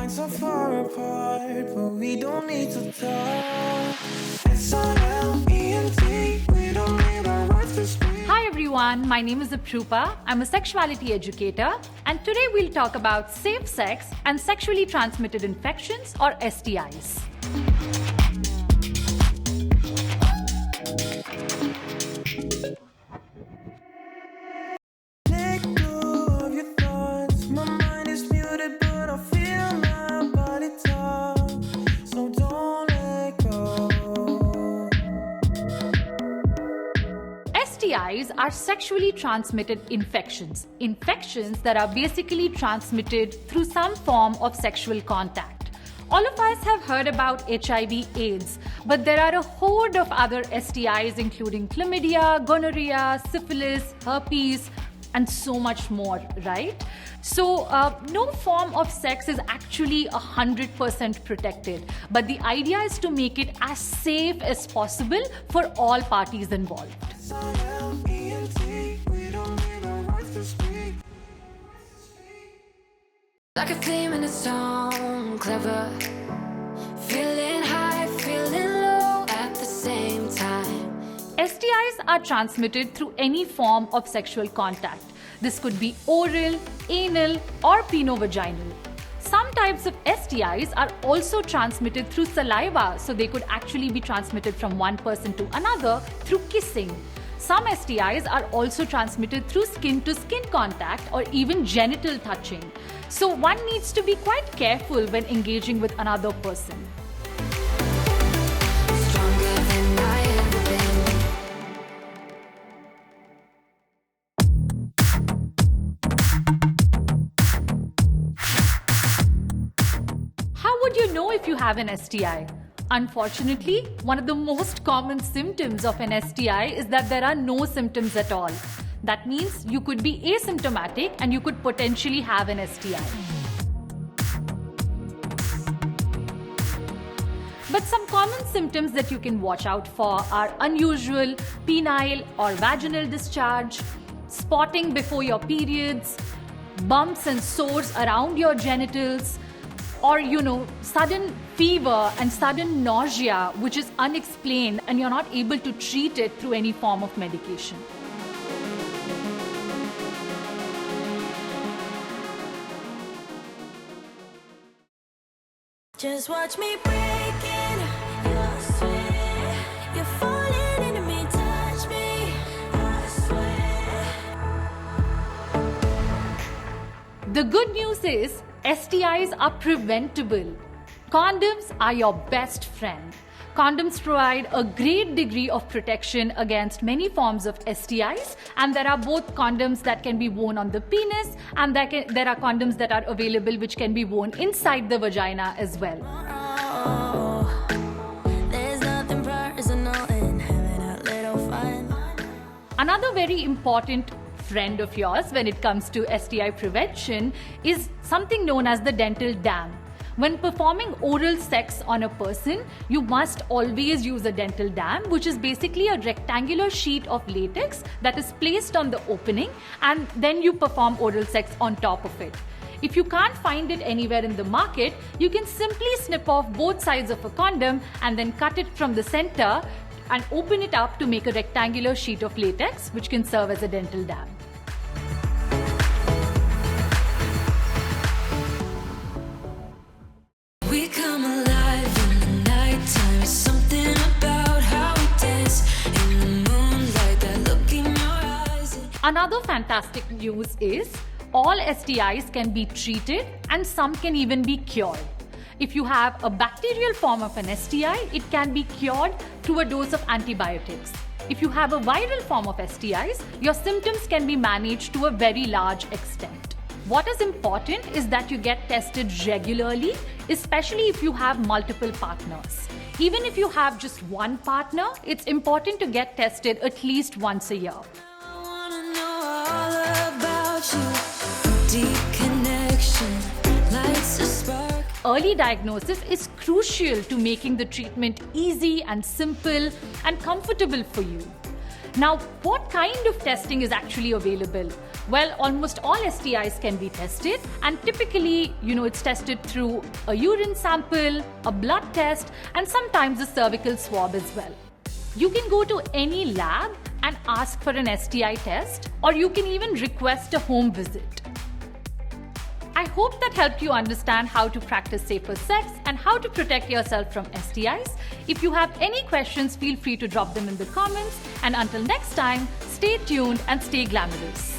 minds are far apart, but we don't need to talk. SILENT, we don't need our words to speak. Hi everyone, my name is Aprupa. I'm a sexuality educator, and today we'll talk about safe sex and sexually transmitted infections, or STIs. STIs are sexually transmitted infections that are basically transmitted through some form of sexual contact. All of us have heard about HIV/AIDS, but there are a horde of other STIs including chlamydia, gonorrhea, syphilis, herpes, and so much more, right? So no form of sex is actually 100% protected, but the idea is to make it as safe as possible for all parties involved. Like a theme in a song, clever. Feeling high, feeling low at the same time. STIs are transmitted through any form of sexual contact. This could be oral, anal, or penovaginal. Some types of STIs are also transmitted through saliva, so they could actually be transmitted from one person to another through kissing. Some STIs are also transmitted through skin-to-skin contact or even genital touching. So one needs to be quite careful when engaging with another person. Stronger than I ever been. How would you know if you have an STI? Unfortunately, one of the most common symptoms of an STI is that there are no symptoms at all. That means you could be asymptomatic and you could potentially have an STI. But some common symptoms that you can watch out for are unusual penile or vaginal discharge, spotting before your periods, bumps and sores around your genitals, or sudden fever and sudden nausea which is unexplained and you're not able to treat it through any form of medication. Just watch me breaking. You're sweet. You're falling into me, touch me. I swear. The good news is STIs are preventable. Condoms are your best friend. Condoms provide a great degree of protection against many forms of STIs, and there are both condoms that can be worn on the penis, and there are condoms that are available which can be worn inside the vagina as well. There's nothing personal in having a little fun. Another very important friend of yours when it comes to STI prevention is something known as the dental dam. When performing oral sex on a person, you must always use a dental dam, which is basically a rectangular sheet of latex that is placed on the opening, and then you perform oral sex on top of it. If you can't find it anywhere in the market, you can simply snip off both sides of a condom and then cut it from the center and open it up to make a rectangular sheet of latex, which can serve as a dental dam. We come alive in the nighttime. Something about how we dance in the moonlight, that look in your eyes. Another fantastic news is all STIs can be treated and some can even be cured. If you have a bacterial form of an STI, it can be cured through a dose of antibiotics. If you have a viral form of STIs, your symptoms can be managed to a very large extent. What is important is that you get tested regularly, especially if you have multiple partners. Even if you have just one partner, it's important to get tested at least once a year. I wanna know all about you. Deep connection lights a spark. Early diagnosis is crucial to making the treatment easy and simple and comfortable for you. Now, what kind of testing is actually available? Well, almost all STIs can be tested, and typically, it's tested through a urine sample, a blood test, and sometimes a cervical swab as well. You can go to any lab and ask for an STI test, or you can even request a home visit. I hope that helped you understand how to practice safer sex and how to protect yourself from STIs. If you have any questions, feel free to drop them in the comments. And until next time, stay tuned and stay glamorous.